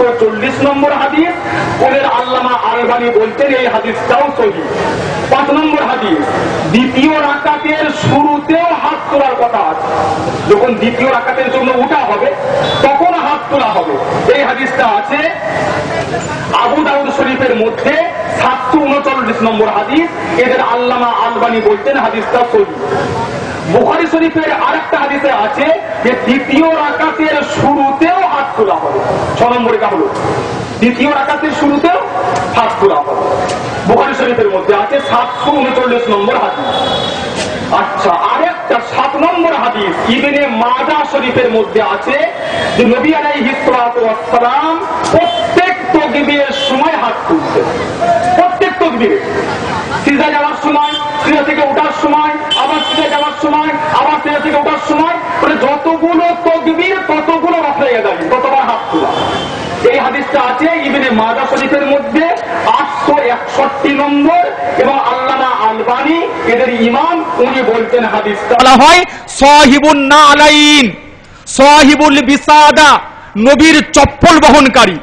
540 নম্বর হাদিস, ওদের আল্লামা আলবানী বলছেন এই হাদিসটাও সহিহ। 5 নম্বর হাদিস, দ্বিতীয় রাকাতের শুরুতেও হাত তোলার কথা আছে। যখন দ্বিতীয় রাকাতের জন্য উঠা হবে তখন হাত তোলা হবে। এই হাদিসটা আছে আবু দাউদ শরীফের মধ্যে 739 নম্বর হাদিস, এদের আল্লামা আলবানী বলছেন হাদিসটা সহিহ। বুখারী শরীফের আরেকটা হাদিসে আছে যে দ্বিতীয় রাকাতের শুরুতেও হাত তোলা হবে। 6 নম্বর এটা হলো দ্বিতীয় রাকাতের শুরুতেও হাত তোলা হবে। বুখারী শরীফের মধ্যে আছে 739 নম্বর হাদিস। আচ্ছা, আরেকটা 7 নম্বর হাদিস ইবনে মাজাহ শরীফের মধ্যে আছে যে নবী আলাইহিস সালাতু ওয়াস সালাম প্রত্যেক তাকবীরের সময় হাত তুলতেন। প্রত্যেক তাকবীরে, সিজদা যাওয়ার সময়, সিজদা থেকে ওঠার সময়, আবার সিজদা যাওয়ার সময়, আবার সিজদা থেকে ওঠার সময়, মানে যতগুলো তাকবীর ততগুলো রাফা ইয়াদাইন, ততবার হাত তোলা। এই হাদিসটা আছে ইবনে মাজাহ শরীফের মধ্যে 861 নম্বর, এবং আল্লামা আলবানী এদের ইমাম, উনি বলতেন হাদিসটা বলা হয় সাহিবুন নালাইন, সাহিবুল বিসাদা, নবীর চপ্পল বহনকারী,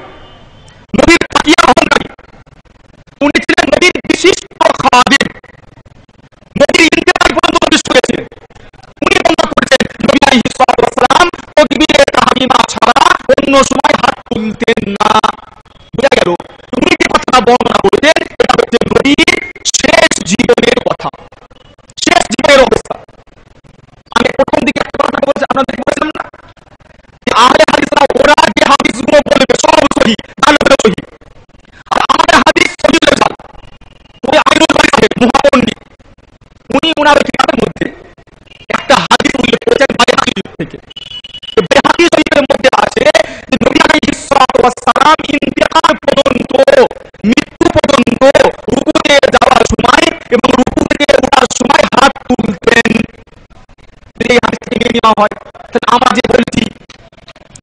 নবীর তাকিয়া বহনকারী। উনি ছিলেন নবীর বিশিষ্ট খাদিম। নবীর ইন্তেকাল পর্যন্ত নবী শুয়েছিলেন। উনি বর্ণনা করেছেন নবী আলাইহিস সালাতু ওয়াস সালাম তাকবীরে তাহরিমা ছাড়া অন্য সময় হাত তুলতেন না। বুঝা গেল? উনি যে কথা বর্ণনা করেছেন এটা হচ্ছে নবীর শেষ জীবনের কথা, শেষ জীবনের অবস্থা। আমি প্রথম দিকে একটা কথা বলছি, আপনাদেরকে বলছিলাম না যে আহলে হাদিসরা ওরা যে হাদিসগুলো বলবে সব সহিহ, জালবে সহিহ, আর আমাদের হাদিস সহিহ জাল। ওই আইনুল বারীর মুহাপন্ডিত উনি ওনার কিতাবের মধ্যে একটা হাদিস উল্লেখ করেছেন বাইহাকী থেকে। বাইহাকী শরীফের মধ্যে আছে যে নবী আলাইহিস সালাতু ওয়াস সালাম ইন্তেকাল পর্যন্ত, মৃত্যু পর্যন্ত রুকুতে যাওয়ার সময় এবং রুকু থেকে ওঠার সময় হাত তুলতেন। এই হাদিস থেকে নিয়ে নেওয়া হয়, তাহলে আমরা যে বলছি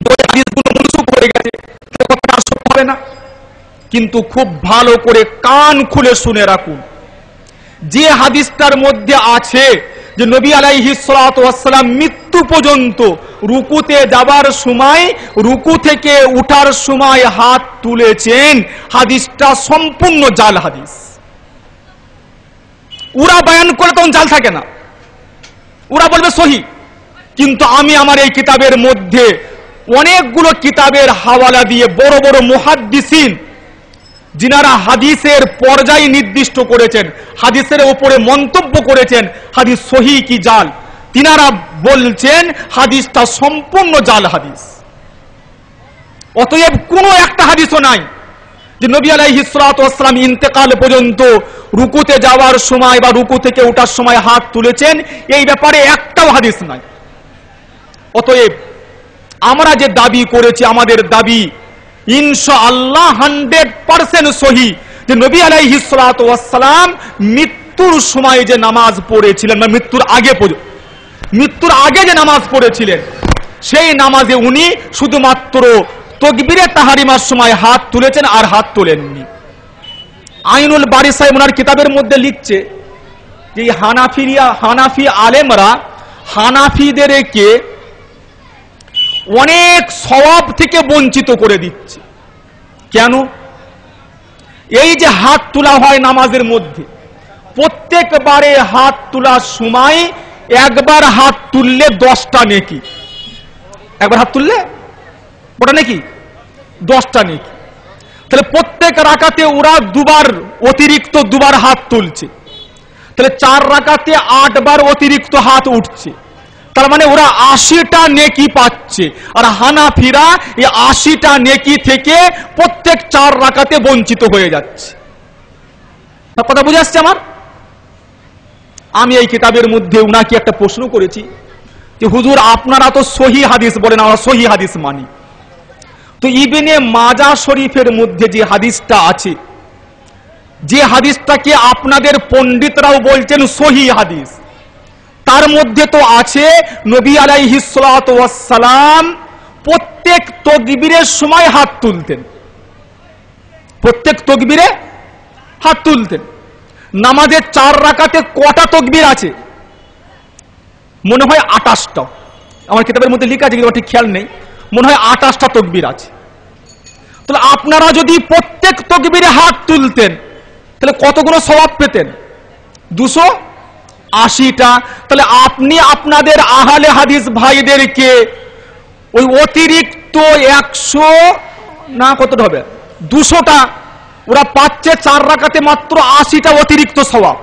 যে ওই হাদিসগুলো মনসুখ হয়ে গেছে, তাহলে কথাটা আর সত্য হবে না। কিন্তু খুব ভালো করে কান খুলে শুনে রাখুন, যে হাদিসটার মধ্যে আছে যে নবী আলাইহিস সালাতু ওয়াস সালাম মৃত্যু পর্যন্ত রুকুতে যাবার সময়, রুকু থেকে উঠার সময় হাত তুলেছেন, হাদিসটা সম্পূর্ণ জাল হাদিস। ওরা বয়ান করে তখন জাল থাকে না, ওরা বলবে সহিহ। কিন্তু আমি আমার এই কিতাবের মধ্যে অনেকগুলো কিতাবের হাওয়ালা দিয়ে বড় বড় মুহাদ্দিসিন যিনারা হাদিসের পর্যায় নির্দিষ্ট করেছেন, হাদিসের উপরে মন্তব্য করেছেন হাদিস সহিহ কি জাল, তিনারা বলছেন হাদিসটা সম্পূর্ণ জাল হাদিস। অতএব কোনো একটা হাদিসও নাই যে নবী আলাইহিস সালাতু ওয়াস সালাম ইন্তেকাল পর্যন্ত রুকুতে যাওয়ার সময় বা রুকু থেকে ওঠার সময় হাত তুলেছেন, এই ব্যাপারে একটাও হাদিস নাই। অতএব আমরা যে দাবি করেছি, আমাদের দাবি ইনশাআল্লাহ 100% সহিহ যে নবী আলাইহিস সালাতু ওয়াস সালাম মৃত্যুর সময় যে নামাজ পড়েছিলেন, বা মৃত্যুর আগে যে নামাজ পড়েছিলেন, সেই নামাজে উনি শুধুমাত্র তাকবীরে তাহরিমার সময় হাত তুলেছেন, আর হাত তোলেননি। আইনুল বারী সাহেব ওনার কিতাবের মধ্যে লিখছে যে হানাফি আলেমরা হানাফিদেরকে অনেক সওয়াব থেকে বঞ্চিত করে দিচ্ছে। কেন? এই যে হাত তোলা হয় নামাজের মধ্যে, প্রত্যেকবারে হাত তোলার সময় একবার হাত তুললে 10টা নেকি, একবার হাত তুললে ওটা নেকি 10টা নেকি। তাহলে প্রত্যেক রাকাতে ওরা দুবার অতিরিক্ত দুবার হাত তুলছে, তাহলে 4 রাকাতে 8 বার অতিরিক্ত হাত উঠছে, তার মানে ওরা 80টা নেকি পাচ্ছে। আর হানাফিরা এই 80টা নেকি থেকে প্রত্যেক 4 রাকাতে বঞ্চিত হয়ে যাচ্ছে। কথা বুঝে আসছে আমার? আমি এই কিতাবের মধ্যে উনাকে একটা প্রশ্ন করেছি যে হুজুর আপনারা তো সহিহ হাদিস বলেন, আমরা সহিহ হাদিস মানি, তো ইবনে মাজাহ শরীফের মধ্যে যে হাদিসটা আছে, যে হাদিসটাকে আপনাদের পণ্ডিতরাও বলছেন সহিহ হাদিস, তার মধ্যে তো আছে নবী আলাইহিস সালাতু ওয়াস সালাম প্রত্যেক তাকবীরের সময় হাত তুলতেন, প্রত্যেক তাকবীরে হাত তুলতেন। নামাজের 4 রাকাতে কটা তাকবীর আছে? মনে হয় 28টা। আমার কিতাবের মধ্যে লেখা আছে কিন্তু ঠিক খেয়াল নেই, মনে হয় 28টা তাকবীর আছে। তাহলে আপনারা যদি প্রত্যেক তাকবীরে হাত তুলতেন তাহলে কতগুলো সওয়াব পেতেন? 280টা। তাহলে আপনি আপনাদের আহলে হাদিস ভাইদেরকে ওই অতিরিক্ত 100 না কতটা হবে 200টা ওরা পাচ্ছে 4 রাকাতে মাত্র 80টা অতিরিক্ত সওয়াব।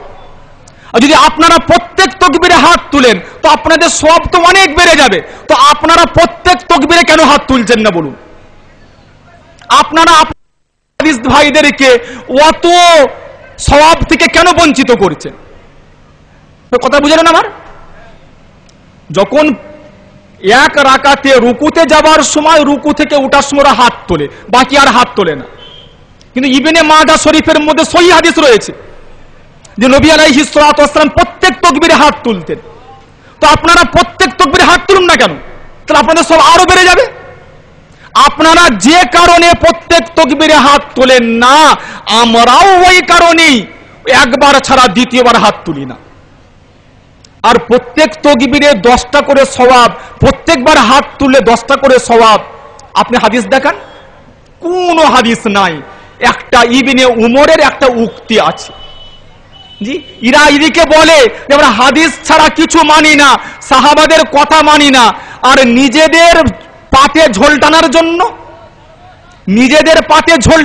আর যদি আপনারা প্রত্যেক তাকবীরে হাত তুলেন তো আপনাদের সওয়াব তো অনেক বেড়ে যাবে। তো আপনারা প্রত্যেক তাকবীরে কেন হাত তুলছেন না বলুন? আপনারা হাদিস ভাইদেরকে অত সওয়াব থেকে কেন বঞ্চিত করছেন? কথা বুঝলেন আমার? যখন এক রাকাতে রুকুতে যাবার সময় রুকু থেকে ওঠার সময় হাত তোলে, বাকি আর হাত তোলে না। কিন্তু ইবনে মাজাহ শরীফের মধ্যে সহিহ হাদিস রয়েছে যে নবী আলাইহিস সালাতু ওয়াস সালাম প্রত্যেক তাকবীরে হাত তুলতেন। তো আপনারা প্রত্যেক তাকবীরে হাত তুলুন না কেন? তাহলে আপনাদের সব আরো বেড়ে যাবে। আপনারা যে কারণে প্রত্যেক তাকবীরে হাত তোলেন না, আমরাও ওই কারণেই একবার ছাড়া দ্বিতীয়বার হাত তুলি না। আর প্রত্যেক তাকবীরে 10টা করে সওয়াব, প্রত্যেকবার হাত তুললে 10টা করে সওয়াব। আপনি হাদিস দেখান, কোন হাদিস নাই। একটা ইবনে উমরের একটা উক্তি আছে, জি, ইরা এদিকে বলে যে আমরা হাদিস ছাড়া কিছু মানি না, সাহাবাদের কথা মানি না, আর নিজেদের পাতে ঝোল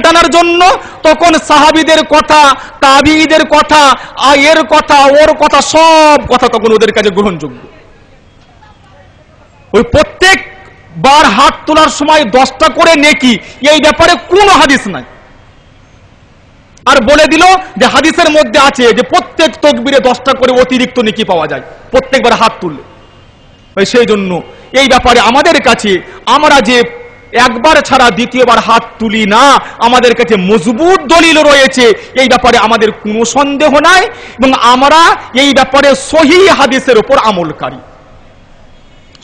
টানার জন্য তখন সাহাবীদের কথা, তাবিঈদের কথা, এর কথা, ওর কথা, সব কথা তখন ওদের কাছে গ্রহণযোগ্য। ওই প্রত্যেক বার হাত তোলার সময় 10টা করে নেকি, এই ব্যাপারে কোনো হাদিস নাই। আর বলে দিল যে হাদিসের মধ্যে আছে যে প্রত্যেক তাকবীরে 10টা করে অতিরিক্ত নেকি পাওয়া যায় প্রত্যেকবার হাত তুললে। সেই জন্য এই ব্যাপারে আমাদের কাছে, আমরা যে একবার ছাড়া দ্বিতীয়বার হাত তুলি না, আমাদের কাছে মজবুত দলিল রয়েছে, এই ব্যাপারে আমাদের কোনো সন্দেহ নাই, এবং আমরা এই ব্যাপারে সহিহ হাদিসের উপর আমলকারী।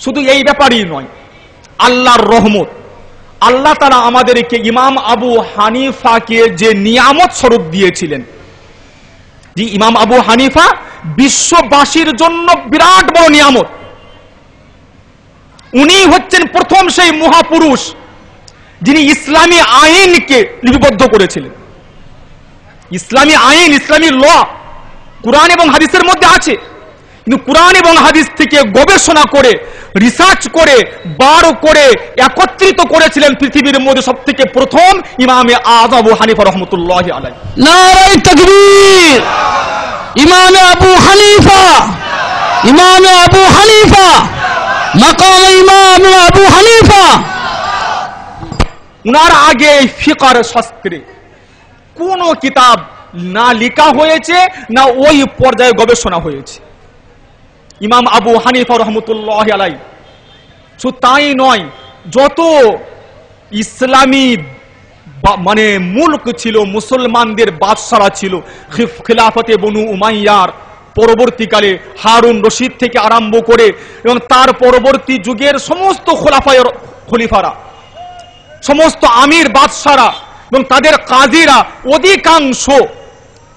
শুধু এই ব্যাপারই নয়, আল্লাহর রহমত, আল্লাহ তাআলা আমাদেরকে ইমাম আবু হানিফাকে যে নিয়ামত স্বরূপ দিয়েছিলেন, যে ইমাম আবু হানিফা বিশ্ববাসীর জন্য বিরাট বড় নিয়ামত। উনি হচ্ছেন প্রথম সেই মহাপুরুষ যিনি ইসলামী আইনকে লিপিবদ্ধ করেছিলেন। ইসলামী আইন, ইসলামী ল কুরআন এবং হাদিসের মধ্যে আছে, কিন্তু কুরআন এবং হাদিস থেকে গবেষণা করে, রিসার্চ করে, বার করে একত্রিত করেছিলেন পৃথিবীর মধ্যে সবথেকে প্রথম ইমামে আযম আবু হানিফা রাহমাতুল্লাহি আলাইহি। নারায়ে তাকবীর! ইমামে আবু হানিফা, ইমামে আবু হানিফা, মাকাম ইমামে আবু হানিফা। উনার আগে ফিকহ শাস্ত্রে কোন কিতাব না লেখা হয়েছে, না ওই পর্যায়ে গবেষণা হয়েছে। ইমাম আবু হানিফা রহমতুল্লাহ আলাইহি শুধু তাই নয়, যত ইসলামী মানে মুলক ছিল, মুসলমানদের বাদশারা ছিল, খিলাফতে বনু উমাইয়ার পরবর্তীকালে হারুন রশিদ থেকে আরম্ভ করে এবং তার পরবর্তী যুগের সমস্ত খলিফারা, সমস্ত আমির বাদশারা এবং তাদের কাজীরা অধিকাংশ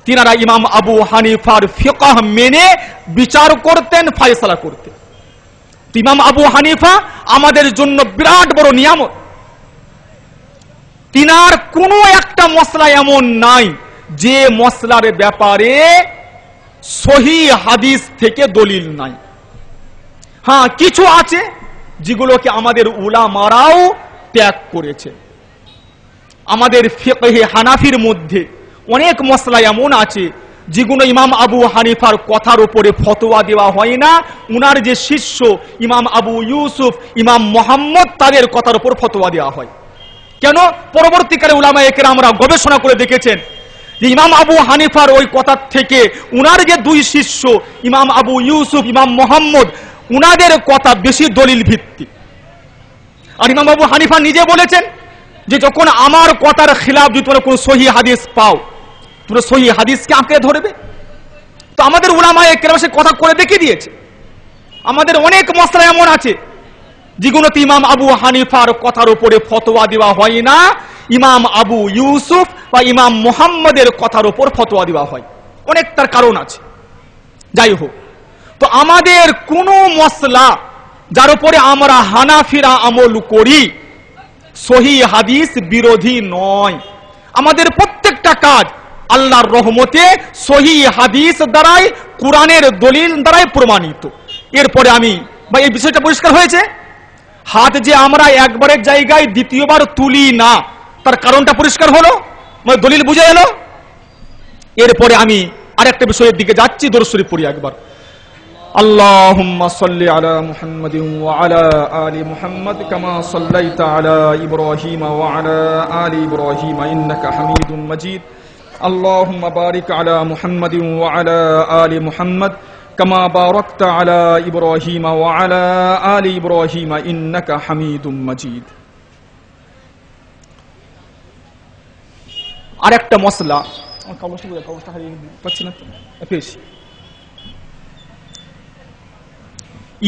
তিনারা ইমাম আবু হানিফার ফিকহ মেনে বিচার করতেন, ফয়সালা করতেন। ইমাম আবু হানিফা আমাদের জন্য বিরাট বড় নিয়ামত। তিনার কোনো একটা মসলা এমন নাই যে মসলার ব্যাপারে সহিহ হাদিস থেকে দলিল নাই। হ্যাঁ, কিছু আছে যেগুলোকে আমাদের উলামারাও ত্যাগ করেছে। আমাদের ফিকহে হানাফির মধ্যে অনেক মসলা এমন আছে যেগুলো ইমাম আবু হানিফার কথার উপরে ফতোয়া দেওয়া হয় না, উনার যে শিষ্য ইমাম আবু ইউসুফ, ইমাম মোহাম্মদ, তাদের কথার উপর ফতোয়া দেওয়া হয়। কেন? পরবর্তীকালে উলামায়ে কেরামরা গবেষণা করে দেখেছেন যে ইমাম আবু হানিফার ওই কথার থেকে উনার যে দুই শিষ্য ইমাম আবু ইউসুফ, ইমাম মোহাম্মদ, উনাদের কথা বেশি দলিল ভিত্তিক। আর ইমাম আবু হানিফা নিজে বলেছেন যে যখন আমার কথার খিলাফ যদি তোমরা কোন সহিহ হাদিস পাও, তোমরা সহিহ হাদিসকে আঁকড়ে ধরবে। তো আমাদের উলামায়ে কেরাম সে কথা করে দেখিয়ে দিয়েছে। আমাদের অনেক মসলা এমন আছে যেগুলোতে ইমাম আবু হানিফার কথার উপরে ফতোয়া দেওয়া হয় না, ইমাম আবু ইউসুফ বা ইমাম মুহাম্মদের কথার উপর ফতোয়া দেওয়া হয়। অনেক তার কারণ আছে। যাই হোক, তো আমাদের কোন মসলা যার উপরে আমরা হানাফিরা আমল করি সহি হাদিস বিরোধী নয়। আমাদের প্রত্যেকটা কাজ আল্লাহর রহমতে সহি হাদিস দ্বারাই, কোরআনের দলিল দ্বারাই প্রমাণিত। এরপরে আমি ভাই এই বিষয়টা পরিষ্কার হয়েছে। হাত যে আমরা একবারের জায়গায় দ্বিতীয়বার তুলি না, তার কারণটা পরিষ্কার হলো, মানে দলিল বুঝে এলো। এরপরে আমি আরেকটা বিষয়ের দিকে যাচ্ছি, দরুদ শরীফ পড়ি একবার। اللهم صل على محمد وعلى آل محمد كما صليت على إبراهيم وعلى آل إبراهيم إنك حميد مجيد اللهم بارك على محمد وعلى آل محمد كما باركت على إبراهيم وعلى آل إبراهيم إنك حميد مجيد। আরেকটা মশলা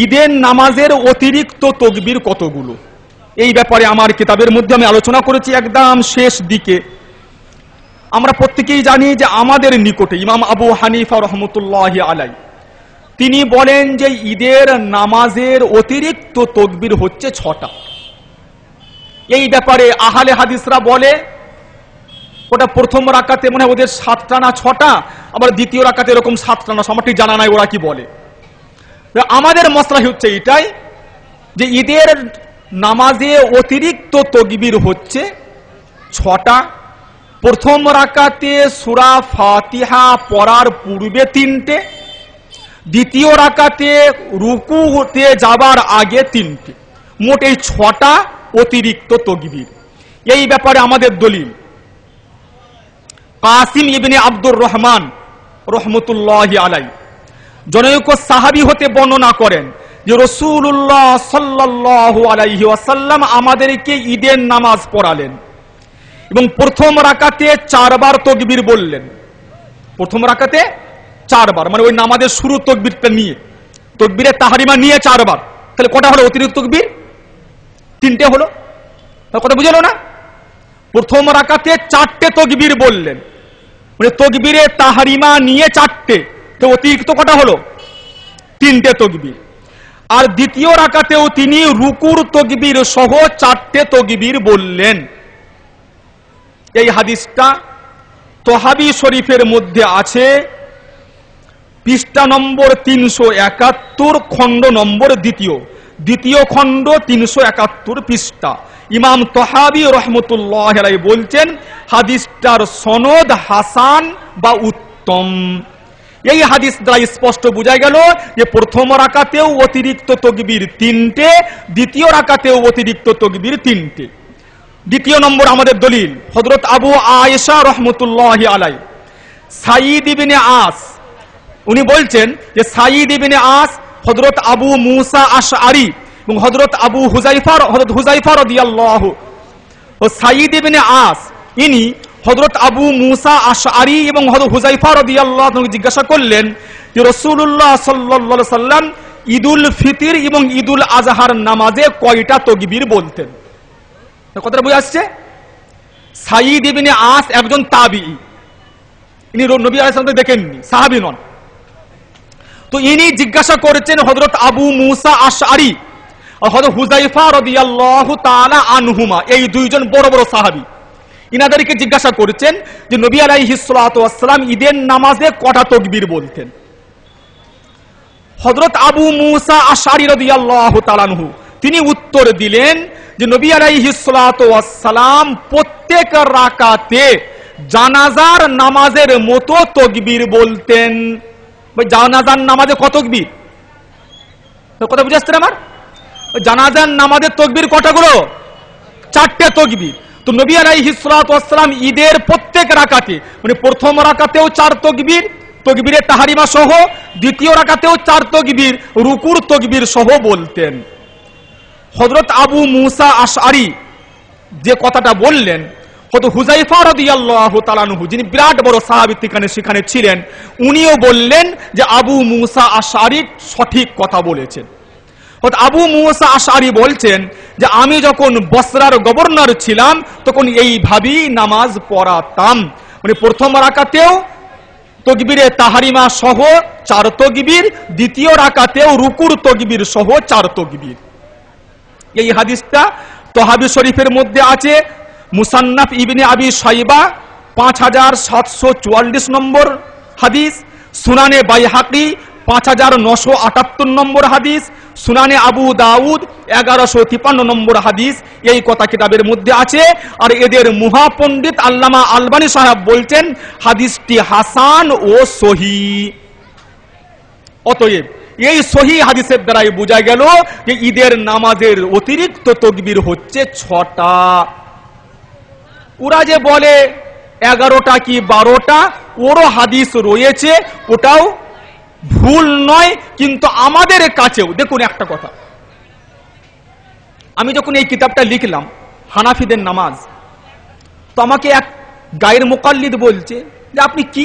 ঈদের নামাজের অতিরিক্ত তকবীর কতগুলো, এই ব্যাপারে আমার কিতাবের মধ্যে আমি আলোচনা করেছি একদম শেষ দিকে। আমরা প্রত্যেকেই জানি যে আমাদের নিকটে ইমাম আবু হানিফা রহমতুল্লাহ আলাই তিনি বলেন যে ঈদের নামাজের অতিরিক্ত তকবীর হচ্ছে 6টা। এই ব্যাপারে আহলে হাদিসরা বলে ওটা প্রথম রাকাতে মনে হয় ওদের 7টা না 6টা, আবার দ্বিতীয় রাকাতে এরকম 7টা না, আমার ঠিক জানা নাই ওরা কি বলে। আমাদের মসলা হচ্ছে এটাই যে ঈদের নামাজে অতিরিক্ত তকবীর হচ্ছে 6টা। প্রথম রাকাতে সূরা ফাতিহা পড়ার পূর্বে 3টে, দ্বিতীয় রাকাতে রুকুতে যাবার আগে 3টে, মোট এই 6টা অতিরিক্ত তকবীর। এই ব্যাপারে আমাদের দলিল কাসিম ইবনে আব্দুর রহমান রহমতুল্লাহি আলাইহি জনৈক সাহাবী হতে বর্ণনা করেন যে রাসূলুল্লাহ সাল্লাল্লাহু আলাইহি ওয়াসাল্লাম আমাদেরকে ঈদের নামাজ পড়ালেন এবং প্রথম রাকাতে 4 বার তাকবীর বললেন। প্রথম রাকাতে 4 বার, মানে ওই নামাজের শুরু তাকবীরটা নিয়ে, তাকবীরে তাহরিমা নিয়ে 4 বার। তাহলে কটা হলো অতিরিক্ত তাকবীর? 3টে হলো। তার কথা বুঝলো না? প্রথম রাকাতে 4টে তাকবীর বললেন, মানে তাকবীরে তাহরিমা নিয়ে 4টে, তো অতিরিক্ত কটা হলো? 3টে তাকবীর। আর দ্বিতীয় রাকাতেও তিনি রুকুর তাকবীর সহ 4টে তাকবীর বললেন। এই হাদিসটা তহাবি শরীফের মধ্যে আছে, পৃষ্ঠা নম্বর 371, খণ্ড নম্বর দ্বিতীয় খণ্ড 371 পৃষ্ঠা। ইমাম তহাবি রহমতুল্লাহ আলাইহি বলছেন হাদিসটার সনদ হাসান বা উত্তম। এই হাদিস দ্বারা স্পষ্ট বোঝা গেল যে প্রথম রাকাতেও অতিরিক্ত তাকবীর 3টে, দ্বিতীয় রাকাতেও অতিরিক্ত তাকবীর 3টে। দ্বিতীয় নম্বর আমাদের দলিল হযরত আবু আয়েশা রাহমাতুল্লাহি আলাইহি সাঈদ ইবনে আস, উনি বলছেন যে সাঈদ ইবনে আস, হযরত আবু মুসা আশআরী এবং হযরত হুযায়ফা রাদিয়াল্লাহু ও সাঈদ ইবনে আস ইনি হযরত আবু মুসা আশআরী এবং হযরত হুযায়ফা রাদিয়াল্লাহু আনহু জিজ্ঞাসা করলেন যে রাসূলুল্লাহ সাল্লাল্লাহু আলাইহি সাল্লাম ঈদুল ফিতর এবং ঈদুল আজহার নামাজে কয়টা তাকবীর বলতেন? কথাটা বুঝে আসছে? সাঈদ ইবনে আস একজন তাবিঈ, ইনি নবী আলাইহিস সালাম দেখেননি, সাহাবী নন। তো ইনি জিজ্ঞাসা করেছেন হযরত আবু মুসা আশআরী আর হযরত হুযায়ফা রাদিয়াল্লাহু তাআলা আনহুমা, এই দুইজন বড় বড় সাহাবী, ইনাদেরকে জিজ্ঞাসা করেছেন যে নবী আলাইহিস সালাতু ওয়াস সালাম ঈদের নামাজে কটা তাকবীর বলতেন? হযরত আবু মুসা আশআরী রাদিয়াল্লাহু তাআলা আনহু তিনি উত্তর দিলেন যে নবী আলাইহিস সালাতু ওয়াস সালাম প্রত্যেক রাকাতে জানাজার নামাজের মতো তাকবীর বলতেন। জানাজার নামাজে কত তাকবীর? কথা বুঝে আসছে আমার? জানাজার নামাজের তাকবীর কটাগুলো? 4টে তাকবীর। তো নবী আলাইহিস সালাতু ওয়াস সালাম ঈদের প্রত্যেক রাকাতে, মানে প্রথম রাকাতেও 4 তাকবীর, তাকবীরে তাহরিমা সহ, দ্বিতীয় রাকাতেও 4 তাকবীর, রুকুর তাকবীর সহ বলতেন। হযরত আবু মুসা আশআরী যে কথাটা বললেন, হযরত হুযায়ফা রাদিয়াল্লাহু তাআলা আনহু যিনি বিরাট বড় সাহাবী সেখানে ছিলেন, উনিও বললেন যে আবু মুসা আশআরী সঠিক কথা বলেছেন। হযরত আবু মুসা আশআরী বলছেন যে আমি যখন বসরার গভর্নর ছিলাম তখন এইভাবেই নামাজ পড়াতাম, মানে প্রথম রাকাতেও তাকবীরে তাহরিমা সহ 4 তাকবীর, দ্বিতীয় রাকাতেও রুকুর তাকবীর সহ 4 তাকবীর। এই হাদিসটা তহাবি শরীফের মধ্যে আছে মুসান্নাফ ইবনে আবি শাইবা 5744 নম্বর হাদিস, সুনানে বাইহাকি 5978 নম্বর হাদিস, সুনানে আবু দাউদ 1153 নম্বর হাদিস। এই কথা কিতাবের মধ্যে আছে। আর এদের মহাপণ্ডিত আল্লামা আলবানী সাহেব বলছেন হাদিসটি হাসান ও সহিহ। অতএব এই সহিহ হাদিসের দ্বারাই বোঝা গেল যে ঈদের নামাজের অতিরিক্ত তাকবীর হচ্ছে 6টা। ওরা যে বলে 11টা কি 12টা, ওরও হাদিস রয়েছে, ওটাও ভুল নয়। কিন্তু আমাদের কাছেও দেখুন একটা কথা, আমি যখন এই কিতাবটা লিখলাম হানাফিদের নামাজ, তো আমাকে এক গায়ের মুকাল্লিদ বলছে যে আপনি কি